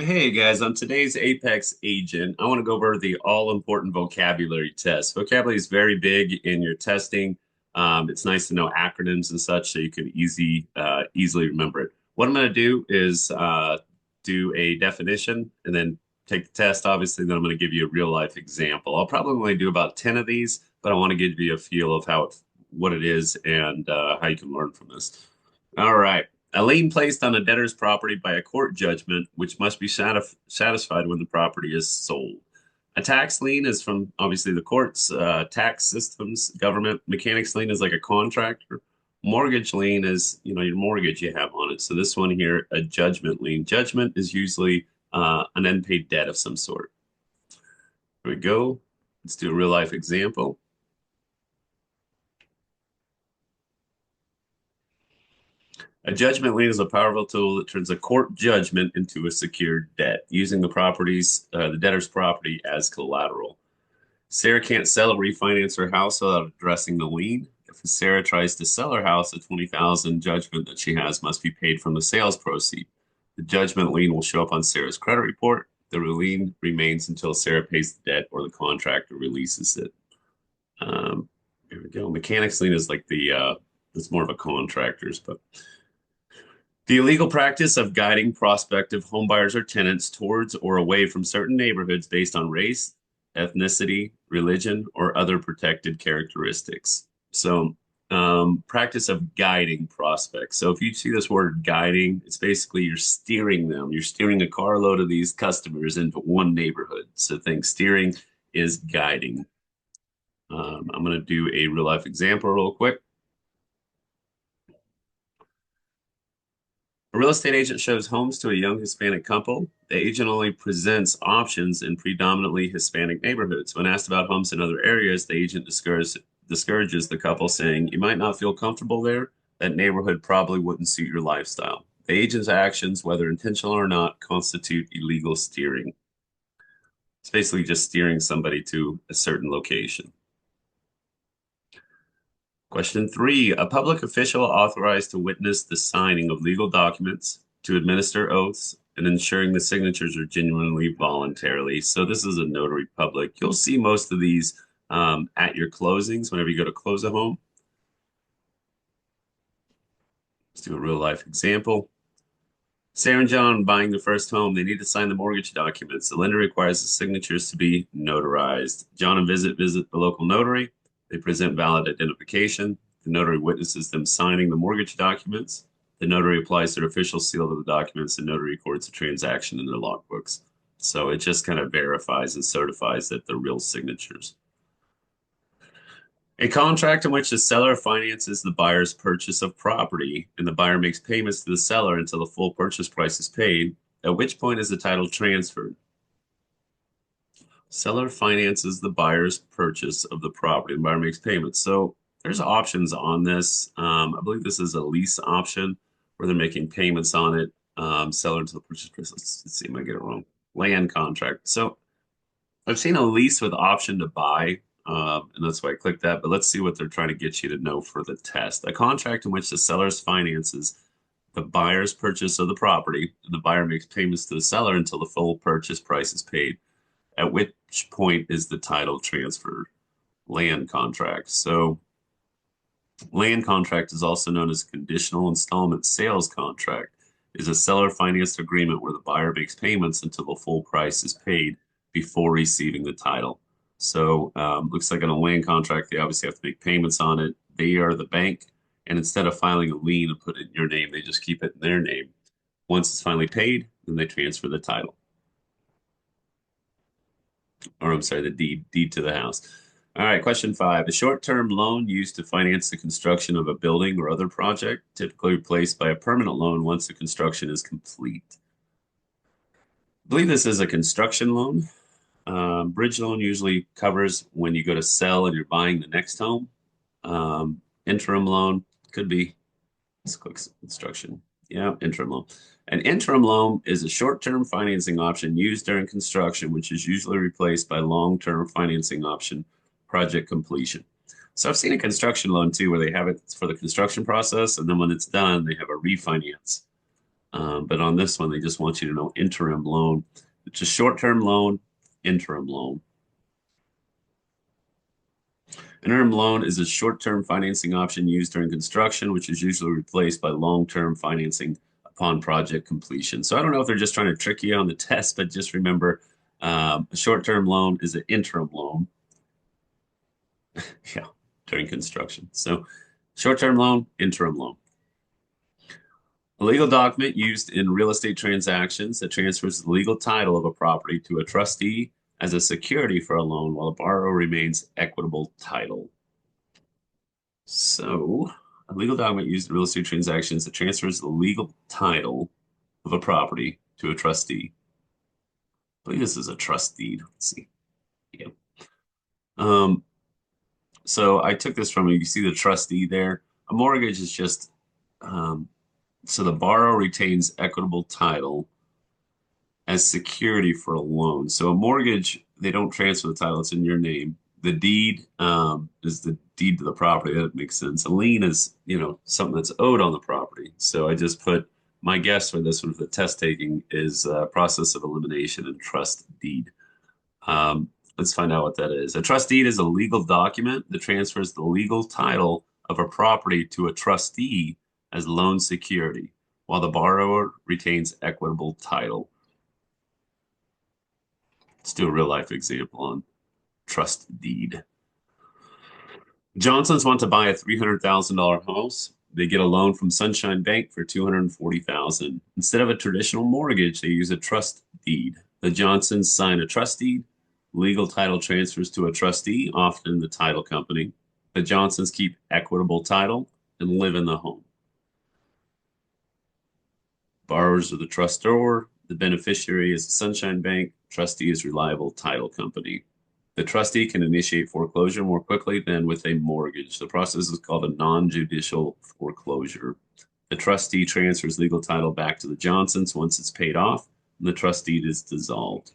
Hey guys, on today's Apex Agent, I want to go over the all-important vocabulary test. Vocabulary is very big in your testing. It's nice to know acronyms and such so you can easily remember it. What I'm going to do is do a definition and then take the test, obviously. Then I'm going to give you a real-life example. I'll probably only do about 10 of these, but I want to give you a feel of what it is and how you can learn from this. All right. A lien placed on a debtor's property by a court judgment, which must be satisfied when the property is sold. A tax lien is from obviously the courts, tax systems, government. Mechanics lien is like a contractor. Mortgage lien is, your mortgage you have on it. So this one here, a judgment lien. Judgment is usually an unpaid debt of some sort. Here we go. Let's do a real life example. A judgment lien is a powerful tool that turns a court judgment into a secured debt, using the debtor's property as collateral. Sarah can't sell or refinance her house without addressing the lien. If Sarah tries to sell her house, the 20,000 judgment that she has must be paid from the sales proceed. The judgment lien will show up on Sarah's credit report. The lien remains until Sarah pays the debt or the contractor releases it. Here we go. Mechanics lien is like it's more of a contractor's, but the illegal practice of guiding prospective homebuyers or tenants towards or away from certain neighborhoods based on race, ethnicity, religion, or other protected characteristics. So, practice of guiding prospects. So, if you see this word guiding, it's basically you're steering them. You're steering a carload of these customers into one neighborhood. So, think steering is guiding. I'm going to do a real life example real quick. A real estate agent shows homes to a young Hispanic couple. The agent only presents options in predominantly Hispanic neighborhoods. When asked about homes in other areas, the agent discourages the couple, saying, "You might not feel comfortable there. That neighborhood probably wouldn't suit your lifestyle." The agent's actions, whether intentional or not, constitute illegal steering. It's basically just steering somebody to a certain location. Question 3. A public official authorized to witness the signing of legal documents, to administer oaths, and ensuring the signatures are genuinely voluntarily. So this is a notary public. You'll see most of these at your closings whenever you go to close a home. Let's do a real life example. Sarah and John buying the first home, they need to sign the mortgage documents. The lender requires the signatures to be notarized. John and visit the local notary. They present valid identification. The notary witnesses them signing the mortgage documents. The notary applies their official seal to the documents. The notary records the transaction in their logbooks. So it just kind of verifies and certifies that they're real signatures. A contract in which the seller finances the buyer's purchase of property and the buyer makes payments to the seller until the full purchase price is paid, at which point is the title transferred. Seller finances the buyer's purchase of the property and buyer makes payments. So there's options on this. I believe this is a lease option where they're making payments on it. Seller until the purchase price. Let's see, if I get it wrong. Land contract. So I've seen a lease with option to buy, and that's why I clicked that. But let's see what they're trying to get you to know for the test. A contract in which the seller's finances the buyer's purchase of the property. The buyer makes payments to the seller until the full purchase price is paid, at which point is the title transferred. Land contract. So land contract is also known as a conditional installment sales contract. Is a seller financed agreement where the buyer makes payments until the full price is paid before receiving the title. So looks like on a land contract, they obviously have to make payments on it. They are the bank, and instead of filing a lien and put it in your name, they just keep it in their name. Once it's finally paid, then they transfer the title. Or I'm sorry, the deed to the house. All right, question 5. A short-term loan used to finance the construction of a building or other project, typically replaced by a permanent loan once the construction is complete. I believe this is a construction loan. Bridge loan usually covers when you go to sell and you're buying the next home. Interim loan could be, let's click construction. Yeah, interim loan. An interim loan is a short-term financing option used during construction, which is usually replaced by long-term financing option project completion. So I've seen a construction loan too, where they have it for the construction process, and then when it's done, they have a refinance. But on this one, they just want you to know interim loan. It's a short-term loan, interim loan. Interim loan is a short-term financing option used during construction, which is usually replaced by long-term financing upon project completion. So I don't know if they're just trying to trick you on the test, but just remember, a short-term loan is an interim loan. Yeah, during construction. So short-term loan, interim loan. A legal document used in real estate transactions that transfers the legal title of a property to a trustee as a security for a loan while the borrower remains equitable title. So, a legal document used in real estate transactions that transfers the legal title of a property to a trustee. I believe this is a trust deed. Let's see. Yeah. Um, so I took this from you see the trustee there. A mortgage is just so the borrower retains equitable title as security for a loan. So a mortgage, they don't transfer the title, it's in your name. The deed is the deed to the property. That makes sense. A lien is, something that's owed on the property. So I just put my guess for this one for the test taking is process of elimination and trust deed. Let's find out what that is. A trust deed is a legal document that transfers the legal title of a property to a trustee as loan security, while the borrower retains equitable title. Let's do a real life example on trust deed. Johnsons want to buy a $300,000 house. They get a loan from Sunshine Bank for $240,000. Instead of a traditional mortgage, they use a trust deed. The Johnsons sign a trust deed. Legal title transfers to a trustee, often the title company. The Johnsons keep equitable title and live in the home. Borrowers are the trustor. The beneficiary is the Sunshine Bank. Trustee is reliable title company. The trustee can initiate foreclosure more quickly than with a mortgage. The process is called a non-judicial foreclosure. The trustee transfers legal title back to the Johnsons once it's paid off, and the trust deed is dissolved.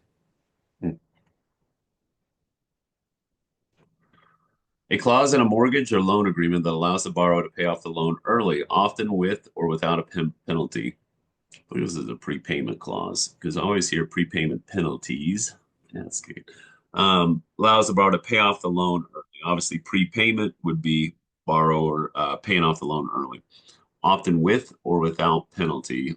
A clause in a mortgage or loan agreement that allows the borrower to pay off the loan early, often with or without a penalty. I believe this is a prepayment clause because I always hear prepayment penalties. Yeah, that's good. Allows the borrower to pay off the loan early. Obviously, prepayment would be borrower paying off the loan early, often with or without penalty.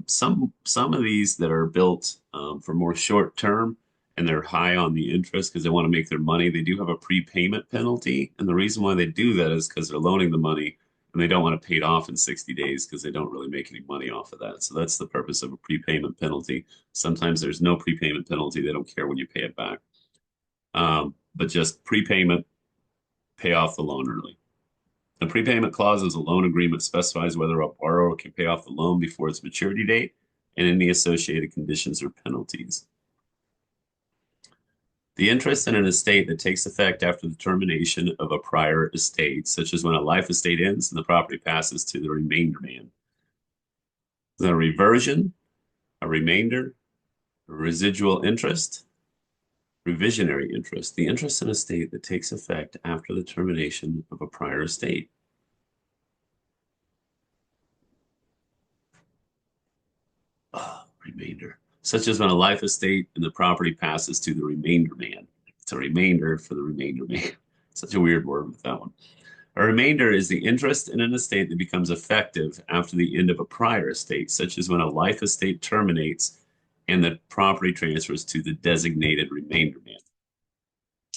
Some of these that are built for more short term and they're high on the interest because they want to make their money, they do have a prepayment penalty. And the reason why they do that is because they're loaning the money and they don't want to pay it off in 60 days because they don't really make any money off of that. So that's the purpose of a prepayment penalty. Sometimes there's no prepayment penalty. They don't care when you pay it back. But just prepayment, pay off the loan early. A prepayment clause is a loan agreement specifies whether a borrower can pay off the loan before its maturity date and any associated conditions or penalties. The interest in an estate that takes effect after the termination of a prior estate, such as when a life estate ends and the property passes to the remainder man. Is that a reversion, a remainder, a residual interest, revisionary interest, the interest in a estate that takes effect after the termination of a prior estate. Remainder, such as when a life estate and the property passes to the remainder man. It's a remainder for the remainder man. Such a weird word with that one. A remainder is the interest in an estate that becomes effective after the end of a prior estate, such as when a life estate terminates and the property transfers to the designated remainder man.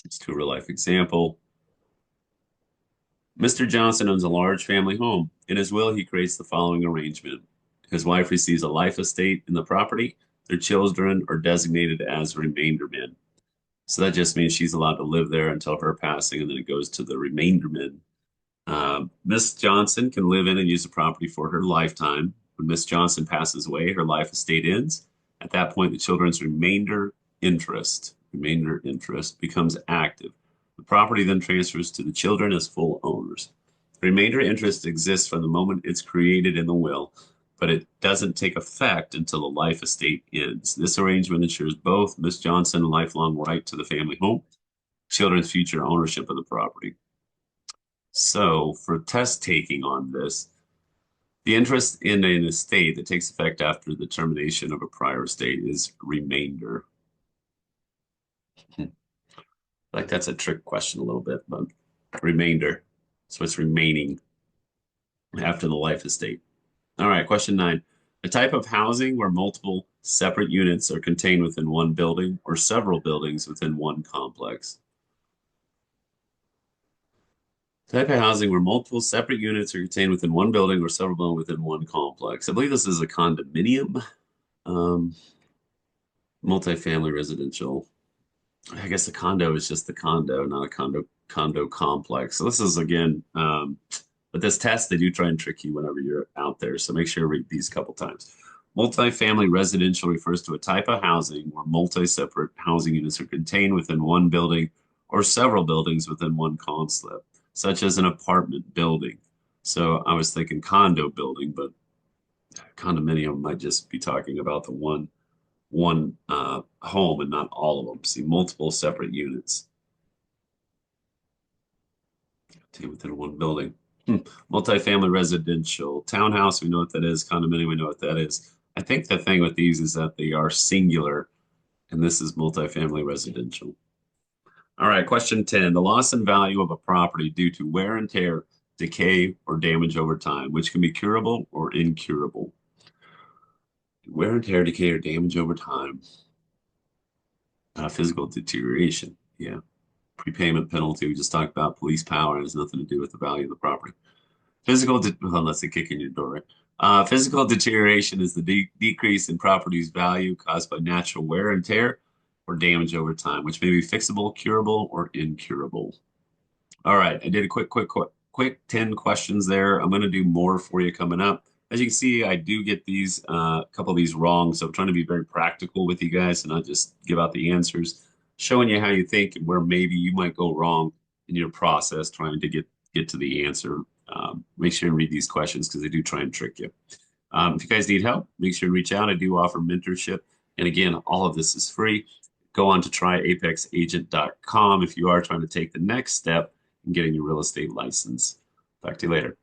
Let's do a real life example. Mr. Johnson owns a large family home. In his will, he creates the following arrangement. His wife receives a life estate in the property. Their children are designated as remainder men. So that just means she's allowed to live there until her passing, and then it goes to the remainder men. Miss Johnson can live in and use the property for her lifetime. When Miss Johnson passes away, her life estate ends. At that point, the children's remainder interest becomes active. The property then transfers to the children as full owners. The remainder interest exists from the moment it's created in the will, but it doesn't take effect until the life estate ends. This arrangement ensures both Miss Johnson lifelong right to the family home, children's future ownership of the property. So for test taking on this, The interest in an estate that takes effect after the termination of a prior estate is remainder. Like that's a trick question a little bit, but remainder. So it's remaining after the life estate. All right, question 9. A type of housing where multiple separate units are contained within one building or several buildings within one complex. Type of housing where multiple separate units are contained within one building or several buildings within one complex. I believe this is a condominium, um, multifamily residential. I guess the condo is just the condo, not a condo complex. So this is again, but this test they do try and trick you whenever you're out there. So make sure you read these a couple times. Multifamily residential refers to a type of housing where multi-separate housing units are contained within one building or several buildings within one concept, such as an apartment building. So I was thinking condo building, but condominium might just be talking about the one home and not all of them. See, multiple separate units within one building. Multifamily residential townhouse, we know what that is. Condominium, we know what that is. I think the thing with these is that they are singular, and this is multifamily residential. All right, question 10. The loss in value of a property due to wear and tear, decay, or damage over time, which can be curable or incurable. Wear and tear, decay, or damage over time. Physical deterioration. Yeah. Prepayment penalty. We just talked about police power. It has nothing to do with the value of the property. Well, that's a kick in your door, right? Physical deterioration is the decrease in property's value caused by natural wear and tear or damage over time, which may be fixable, curable, or incurable. All right, I did a quick 10 questions there. I'm going to do more for you coming up. As you can see, I do get these a couple of these wrong, so I'm trying to be very practical with you guys and not just give out the answers, showing you how you think and where maybe you might go wrong in your process trying to get to the answer. Make sure and read these questions because they do try and trick you. If you guys need help, make sure to reach out. I do offer mentorship. And again, all of this is free. Go on to tryapexagent.com if you are trying to take the next step in getting your real estate license. Talk to you later.